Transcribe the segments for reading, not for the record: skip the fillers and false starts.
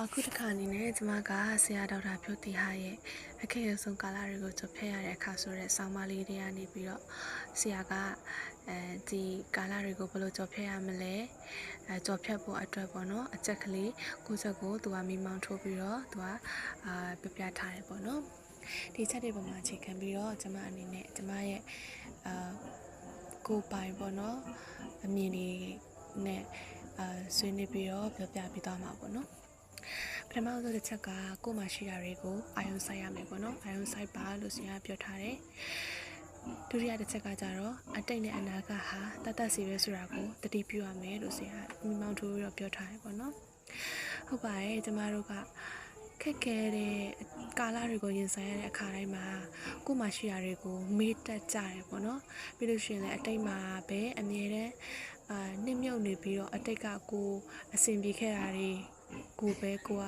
အခုတစ်ခါအနေနဲ့ကျမကဆရာဒေါက်တာဖြိုးတီဟာရဲ့အခက်အခဲဆုံးကာလတွေကိုကြုံဖျက်ရတဲ့အခါဆိုတဲ့ဆောင်းပါးလေးတွေကနေပြီးတော့ဆရာကဒီကာလတွေကိုဘယ်လိုကြုံဖျက်ရမလဲကြုံဖျက်ဖို့အတွက်ပေါ့နော်အချက်ကလေးကိုချက်ကိုသူကမိမောင်းထိုးပြီးတော့သူကပြပြထားတယ်ပေါ့နော်ဒီချက်တွေပေါ်မှာအခြေခံပြီးတော့ကျမအနေနဲ့ကျမရဲ့ကိုပိုင်ပေါ့နော်အမြင်တွေနဲ့ဆွေးနွေးပြီးတော့ပြောပြပြီးသွားမှာပေါ့နော်ပထမဆုံးတစ်ချက်ကကိုယ်မှာရှိတာတွေကိုအာရုံစိုက်ရမယ်ပေါ့နော်အာရုံစိုက်ပါလို့ဆရာပြောထားတယ်ဒုတိယတစ်ချက်ကကြတော့အတိတ်နဲ့အနာဂတ်ဟာတတ်တတ်စီပဲဆိုတာကိုတတိပြုရမယ်လို့ဆရာမိမောင်းထိုးပြီးတော့ပြောထားတယ်ပေါ့နော်ဟုတ်ပါတယ်ကျမတို့ကခက်ခဲတဲ့ကာလတွေကိုရင်ဆိုင်ရတဲ့အခါတိုင်းမှာကိုယ်မှာရှိတာတွေကိုမေ့တတ်ကြတယ်ပေါ့နော်ပြီးလို့ရှိရင်လည်းအတိတ်မှာပဲအမြဲတမ်းနှိမ့်မြုပ်နေပြီးတော့အတိတ်ကကိုအဆင်ပြေခဲ့တာတွေကိုပဲကို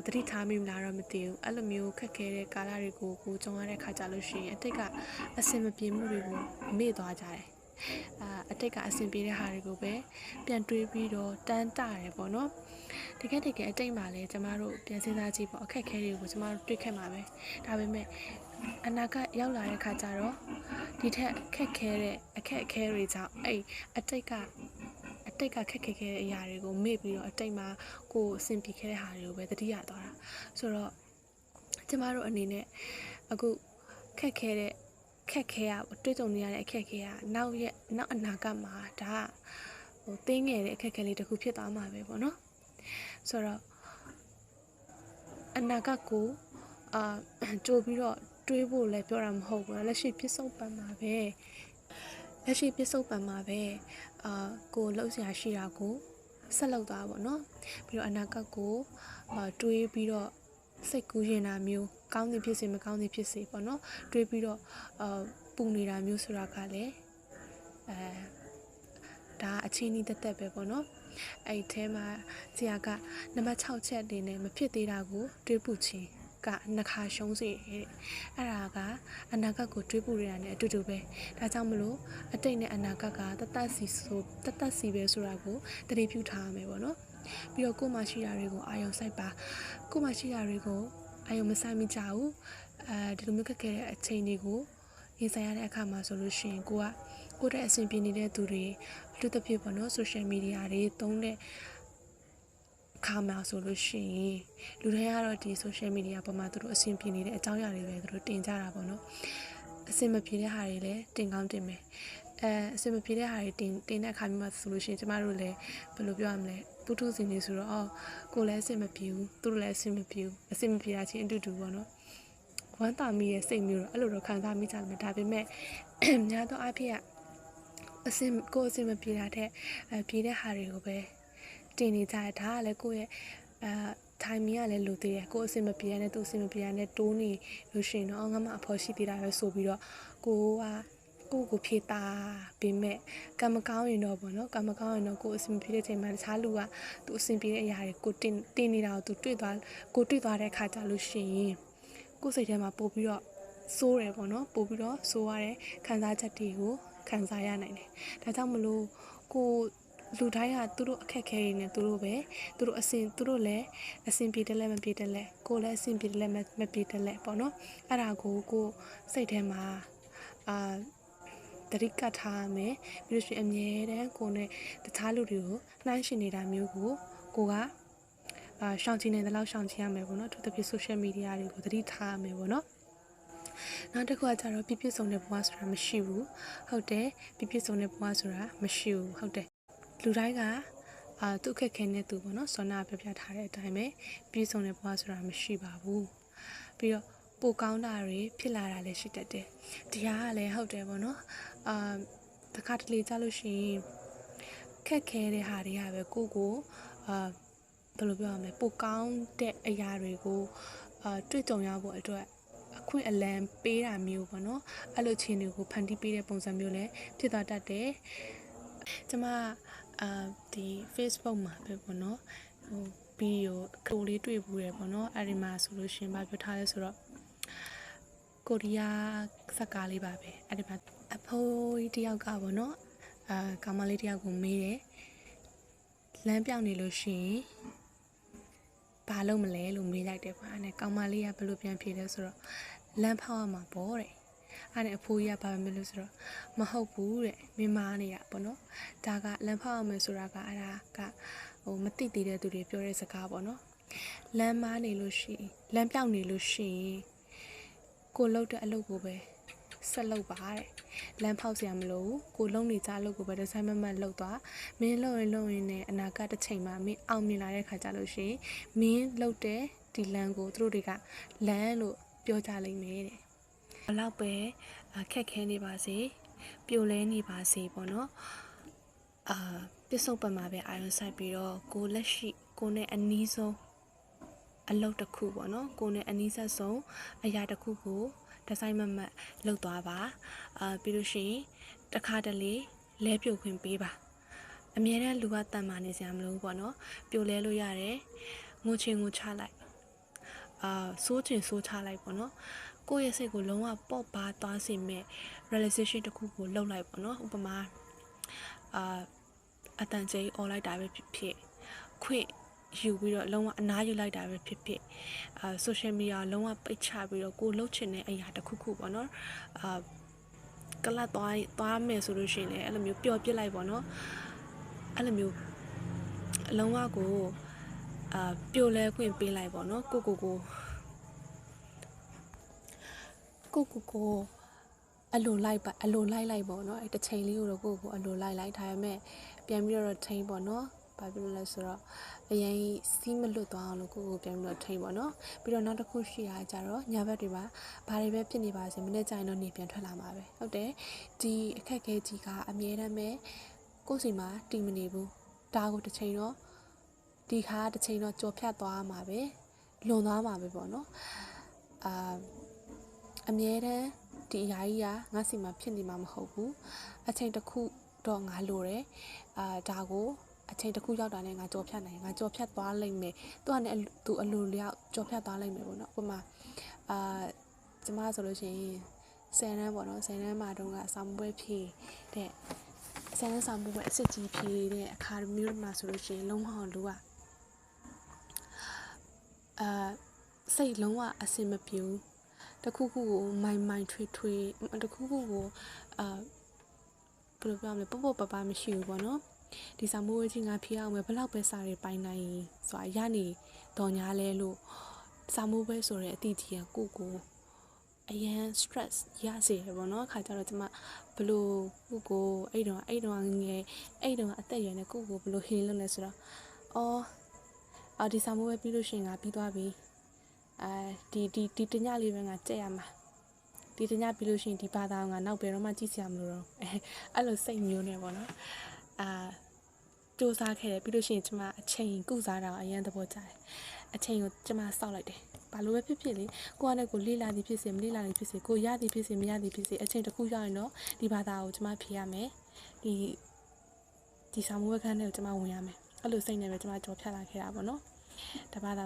ကတတိထားမိမလားတော့မသိဘူးအဲ့လိုမျိုးခက်ခဲတဲ့ကာလတွေကိုကိုကြုံရတဲ့ခါကြလို့ရှိရင်အတိတ်ကအဆင်မပြေမှုတွေကိုမေ့သွားကြတယ်အတိတ်ကအဆင်ပြေတဲ့ဟာတွေကိုပဲပြန်တွေးပြီးတော့တန်းတရတယ်ပေါ့နော်တကယ်အတိတ်မှာလည်းကျမတို့ပြန်စဉ်းစားကြည့်ပေါ့အခက်ခဲတွေကိုကျမတို့တွေ့ခဲ့မှာပဲဒါပေမဲ့အနာဂတ်ရောက်လာတဲ့ခါကျတော့ဒီထက်ခက်ခဲတဲ့အခက်အခဲတွေကြောင့်အဲ့အတိတ်ကခက်ခဲခဲ့တဲ့အရာတွေကိုမေ့ပြီးတော့အတိတ်မှာကိုအဆင်ပြေခဲ့တဲ့ဟာတွေကိုပဲသတိရသွားတာဆိုတော့ကျမတို့အနေနဲ့အခုခက်ခဲရတွေ့ကြုံနေရတဲ့အခက်ခဲရနောက်အနာဂတ်မှာဒါတင်းငယ်တဲ့အခက်ခဲလေးတစ်ခုဖြစ်သွားမှာပဲပေါ့နော်ဆိုတော့အနာဂတ်ကိုကြိုးပြီးတော့တွေးဖို့လည်းပြောတာမဟုတ်ဘူးလက်ရှိပြစ္ဆုတ်ပံမှာပဲကိုလှုပ်ရှားရှိတာကိုဆက်လုပ်သွားပါတော့ပြီးတော့အနာဂတ်ကိုတွေးပြီးတော့စိတ်ကူးရင်တာမျိုးကောင်းသည်ဖြစ်စေမကောင်းသည်ဖြစ်စေပေါ့နော်တွေးပြီးတော့ပူနေတာမျိုးဆိုတာကလည်းဒါအချင်းကြီးတက်ပဲပေါ့နော်အဲ့ဒီထဲမှာဆရာကနံပါတ်6ချက်အနေနဲ့မဖြစ်သေးတာကိုတွေးပူခြင်းကနှစ်ခါရှုံးစေတဲ့အဲ့ဒါကအနာဂတ်ကိုတွေးပူရတာ ਨੇ အတူတူပဲဒါကြောင့်မလို့အတိတ်နဲ့အနာဂတ်ကတတ်စီပဲဆိုတာကိုတတိပြုထားရမယ်ပေါ့နော်ပြီးတော့ကိုယ်မှရှိတာတွေကိုအာရုံစိုက်ပါကိုယ်မှရှိတာတွေကိုအာရုံမစိုက်မိကြဘူးဒီလိုမျိုးခက်ခဲတဲ့အချိန်တွေကိုရင်ဆိုင်ရတဲ့အခါမှာဆိုလို့ရှိရင်ကိုယ့်တဲ့အဆင်ပြေနေတဲ့သူတွေအထူးသဖြင့်ပေါ့နော် social media တွေသုံးတဲ့ခါမှာဆိုလို့ရှိရင်လူတွေကတော့ဒီ social media ပေါ်မှာသူတို့အဆင်ပြေနေတဲ့အကြောင်းအရာတွေပဲသူတို့တင်ကြတာပေါ့နော်အဆင်မပြေတဲ့ဟာတွေလည်းတင်ကောင်းတင်မယ်အဆင်မပြေတဲ့ဟာတွေတင်တဲ့အခါမျိုးမှာဆိုလို့ရှိရင်ကျမတို့လည်းဘယ်လိုပြောရမလဲပုထုဇဉ်တွေဆိုတော့ကိုလည်းအဆင်မပြေဘူးသူတို့လည်းအဆင်မပြေတာချင်းအတူတူပေါ့နော်ဝမ်းသာမိရဲ့စိတ်မျိုးတော့အဲ့လိုတော့ခံစားမိကြတယ်ဒါပေမဲ့များသောအားဖြင့်ကိုယ်အဆင်မပြေတာတဲ့ပြေတဲ့ဟာတွေကိုပဲတင်နေကြတာဒါကလည်းကိုယ့်ရဲ့timing ကလည်းလိုသေးတယ်ကိုယ်အဆင်မပြေရတဲ့သူအဆင်မပြေရတဲ့တိုးနေလို့ရှိရင်တော့ငါမအဖော်ရှိသေးတာပဲဆိုပြီးတော့ကိုယ်ဖြေတာပေမဲ့ကံမကောင်းရင်တော့ပေါ့နော်ကံမကောင်းရင်တော့ကိုယ်အဆင်ပြေတဲ့ချိန်မှာတခြားလူကသူအဆင်ပြေတဲ့အရာတွေကိုတင်နေတာကိုသူတွေ့သွားတဲ့ခါကြလို့ရှိရင်ကိုယ်စိတ်ထဲမှာပို့ပြီးတော့စိုးတယ်ပေါ့နော်ပို့ပြီးတော့စိုးရတဲ့ခံစားချက်တွေကိုခံစားရနိုင်တယ်ဒါကြောင့်မလို့ကိုလူတိုင်းကသူတို့အခက်ခဲတွေနဲ့သူတို့လည်းအဆင်ပြေတယ်လဲမပြေတယ်လဲကိုလည်းအဆင်ပြေတယ်လဲမပြေတယ်လဲပေါ့နော်အဲ့ဒါကိုစိတ်ထဲမှာတတိကထားရမယ်ပြီးလို့ရှိရင်အမြဲတမ်းကိုနဲ့တခြားလူတွေကိုနှိုင်းယှဉ်နေတာမျိုးကိုကရှောင်ကျဉ်နေတယ်လို့ရှောင်ကျဉ်ရမယ်ပေါ့နော်သူတို့ပြ social media တွေကိုတတိထားရမယ်ပေါ့နော်နောက်တစ်ခုကကြတော့ပြည့်စုံတဲ့ဘဝဆိုတာမရှိဘူးဟုတ်တယ်ပြည့်စုံတဲ့ဘဝဆိုတာမရှိဘူးဟုတ်တယ်လူတိုင်းကသူ့အခက်ခဲနဲ့သူပေါ့နော်စောနာပြထားတဲ့အတိုင်းပဲပြည့်စုံတဲ့ဘဝဆိုတာမရှိပါဘူးပြီးတော့ပိုကောင်းတာတွေဖြစ်လာတာလည်းရှိတတ်တယ်ဒီဟာကလည်းဟုတ်တယ်ပေါ့နော်တခါတလေကြလို့ရှိရင်ခက်ခဲတဲ့ဟာတွေကပဲကိုဘယ်လိုပြောရမလဲပိုကောင်းတဲ့အရာတွေကိုတွေ့ကြုံရဖို့အတွက်အခွင့်အလမ်းပေးတာမျိုးပေါ့နော်အဲ့လိုချင်းတွေကိုဖန်တီးပေးတဲ့ပုံစံမျိုးလည်းဖြစ်သွားတတ်တယ်ကျမဒီ Facebook မှာပဲပေါ့နော်ဗီဒီယိုကလေးတွေ့ဘူးရယ်ပေါ့နော်အဲ့ဒီမှာဆိုလို့ရှင်မပြောထားလဲဆိုတော့ကိုရီးယားဇာတ်ကားလေးပါပဲအဲ့ဒီမှာအဖိုးကြီးတယောက်ကပေါ့နော်ကောင်မလေးတယောက်ကိုမေးတယ်လမ်းပြောင်းနေလို့ရှိရင် ဘာလို့မလဲလို့မေးလိုက်တယ်ကွာအဲ့ကောင်မလေးကဘယ်လိုပြန်ဖြေလဲဆိုတော့လမ်းဖောက်ရမှာပေါ့တဲ့အဲ့နဲ့အဖိုးကြီးကဘာပဲလို့ဆိုတော့မဟုတ်ဘူးတဲ့မင်းမားနေတာပေါ့နော်ဒါကလမ်းဖောက်ရမယ်ဆိုတာကအဲ့ဒါကမသိသေးတဲ့သူတွေပြောတဲ့စကားပေါ့နော်လမ်းမားနေလို့ရှိရင်လမ်းပြောင်းနေလို့ရှိရင်ကိုလှုပ်တဲ့အလုပ်ကိုပဲဆက်လုပ်ပါတဲ့လမ်းဖောက်เสียမလို့ကိုလုံးနေကြအလုပ်ကိုပဲဒီဇိုင်းမမတ်လုပ်သွားမင်းလှုပ်ရင်နဲ့အနာဂတ်တစ်ချိန်မှာမင်းအောင်မြင်လာတဲ့ခါကျလို့ရှိရင်မင်းလှုပ်တဲ့ဒီလမ်းကိုသူတို့တွေကလမ်းလို့ပြောကြလိမ့်မယ်တဲ့ဘလောက်ပဲခက်ခဲနေပါစေပြိုလဲနေပါစေပေါ့နော်ပြစ္ဆုတ်ပံမှာပဲအာရုံစိုက်ပြီးတော့ကိုလက်ရှိကိုနဲ့အနီးဆုံးအလုပ်တစ်ခုပေါ့နော်ကိုနဲ့အနီးဆက်ဆုံးအရာတစ်ခုကိုဒီဇိုင်းမမတ်လုပ်သွားပါပြီးလို့ရှိရင်တခါတလေလဲပြိုခွင့်ပေးပါအမြဲတမ်းလူကတန်မာနေစရာမလိုဘူးပေါ့နော်ပြိုလဲလို့ရတယ်ငိုချင်ငိုချလိုက်စိုးချင်စိုးချလိုက်ပေါ့နော်ကိုယ့်ရဲ့စိတ်ကိုလုံးဝပေါ့ပါသွားစေမဲ့ realization တစ်ခုကိုလုပ်လိုက်ပေါ့နော်ဥပမာအတန်ကြီးអော်လိုက်တာပဲဖြစ်ဖြစ်ခွင့်ယူပြီးတော့လုံးဝအနားယူလိုက်တာပဲဖြစ်ဖြစ်social media လုံးဝပိတ်ချပြီးတော့ကိုလှုပ်ချင်တဲ့အရာတစ်ခုခုပေါ့နော်ကလတ်သွားမယ်ဆိုလို့ရှိရင်လည်းအဲ့လိုမျိုးပျော်ပြစ်လိုက်ပေါ့နော်အဲ့လိုမျိုးလုံးဝကိုပြိုလဲခွင့်ပေးလိုက်ပေါ့နော်ကိုအလိုလိုက်ပေါ့နော်အဲ့တစ်ချိန်လေးကိုတော့ကိုအလိုလိုက်ထားရမယ်ပြန်ပြီးတော့ထိန်းပေါ့နော်ဘာဖြစ်လို့လဲဆိုတော့အရင်စီးမလွတ်သွားအောင်လို့ကိုပြန်ပြီးတော့ထိန်းပေါ့နော်ပြီးတော့နောက်တစ်ခုရှိတာကြတော့ညာဘက်တွေပါဘာတွေပဲဖြစ်နေပါစေမနေ့ကျရင်တော့နေပြန်ထွက်လာမှာပဲဟုတ်တယ်ဒီအခက်ခဲကြီးကအမြဲတမ်းပဲကိုယ်စီမှာတည်မနေဘူးဒါကိုတစ်ချိန်တော့ဒီခါတစ်ချိန်တော့ကြော်ဖြတ်သွားမှာပဲလွန်သွားမှာပဲပေါ့နော်အမြဲတမ်းဒီအရာကြီးကငါစီမှာဖြစ်နေမှာမဟုတ်ဘူးအချိန်တစ်ခုတော့ငါလိုတယ်ဒါကိုအချိန်တစ်ခုရောက်တာနဲ့ငါကြော်ဖြတ်နိုင်ငါကြော်ဖြတ်သွားလိမ့်မယ်သူကလည်းသူအလိုလျောက်ကြော်ဖြတ်သွားလိမ့်မယ်ပေါ့နော်ဥပမာကျမဆိုလို့ရှိရင်10တန်းပေါ့နော်10တန်းမှာတုန်းကစာမပွဲဖြေတဲ့10တန်းစာမပွဲအစစ်ကြီးဖြေတဲ့အခါမျိုးမှာဆိုလို့ရှိရင်လုံးဝလူကစိတ်လုံးဝအဆင်မပြေဘူးတခုခုကိုမိုင်ထွေတခုခုကိုဘယ်လိုပြောမလဲပေါ့ပပမရှိဘူးပေါ့နော်ဒီစာမိုးဝဲကြီးငါဖြေအောင်ပဲဘလောက်ပဲစာတွေပိုင်နိုင်ဆိုတာရနေတော့ညာလဲလို့စာမိုးပဲဆိုတဲ့အတီးကြီးကကိုအရန် stress ရစေတယ်ပေါ့နော်ခါကြတော့ကျမဘလို့ကိုအဲ့တော့ငယ်အဲ့တော့အသက်ရွယ်နေကိုဘလို့ heal လုပ်လဲဆိုတော့ဒီစာမိုးပဲပြီးလို့ရှိရင်ငါပြီးသွားပြီဒီတညလေးပဲငါကြက်ရမှာဒီတညပြီးလို့ရှိရင်ဒီဘာသာငါနောက်ဘယ်တော့မှကြည့်စရာမလိုတော့အဲ့လိုစိတ်မျိုးနဲ့ပေါ့နော်စူးစမ်းခဲ့တယ်ပြီးလို့ရှိရင်ကျမအချိန်ကုစားတာအရင်သဘောကျတယ်အချိန်ကိုကျမစောက်လိုက်တယ်ဘာလို့ပဲဖြစ်ဖြစ်လေကိုကလည်းကိုလေ့လာသည်ဖြစ်စေမလေ့လာသည်ဖြစ်စေကိုရသည်ဖြစ်စေမရသည်ဖြစ်စေအချိန်တစ်ခုရောက်ရင်တော့ဒီဘာသာကိုကျမဖြေရမယ်ဒီစာမွေးခန်းထဲကိုကျမဝင်ရမယ်အဲ့လိုစိတ်နဲ့ပဲကျမကြော်ဖြတ်လာခဲ့တာပေါ့နော်တဘာသာ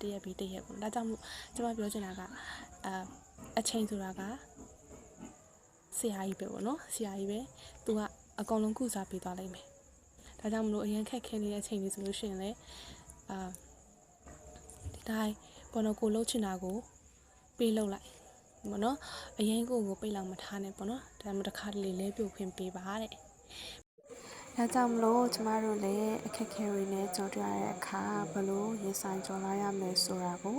တရက်ပြီးတရက်ပေါ့ဒါကြောင့်မို့ကျမပြောချင်တာကအချိန်ဆိုတာကဆရာကြီးပဲပေါ့နော်ဆရာကြီးပဲသူကအကောင်လုံးကုစားပေးသွားလိမ့်မယ်ဒါကြောင့်မလို့အရင်ခက်ခဲနေတဲ့အချိန်တွေဆိုလို့ရှိရင်လည်းဒီတိုင်းဘောနော်ကိုလှုပ်ချင်တာကိုပေးလှုပ်လိုက်ပေါ့နော်အရင်ကိုပိတ်လောက်မထားနဲ့ပေါ့နော်ဒါမှမဟုတ်တစ်ခါတလေလဲပြုတ်ခွင့်ပေးပါတဲ့ဒါကြောင့်မလို့ကျမတို့လည်းအခက်အခဲတွေနဲ့ကြုံတွေ့ရတဲ့အခါဘလို့ရင်ဆိုင်ကြုံလာရမယ်ဆိုတာကို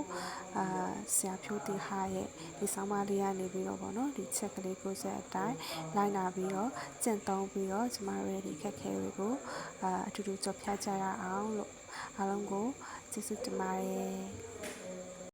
ဆရာဖြိုးတီဟာရဲ့ဒီဆောင်းပါးလေးကနေပြီးတော့ပေါ့နော်ဒီချက်ကလေးကိုဆက်အတိုင်းလိုက်လာပြီးတော့ကျင့်သုံးပြီးတော့ကျမတို့ရဲ့ဒီအခက်အခဲတွေကိုအတူတူကြုံဖြတ်ကြရအောင်လို့အားလုံးကိုကျေးဇူးတင်ပါတယ်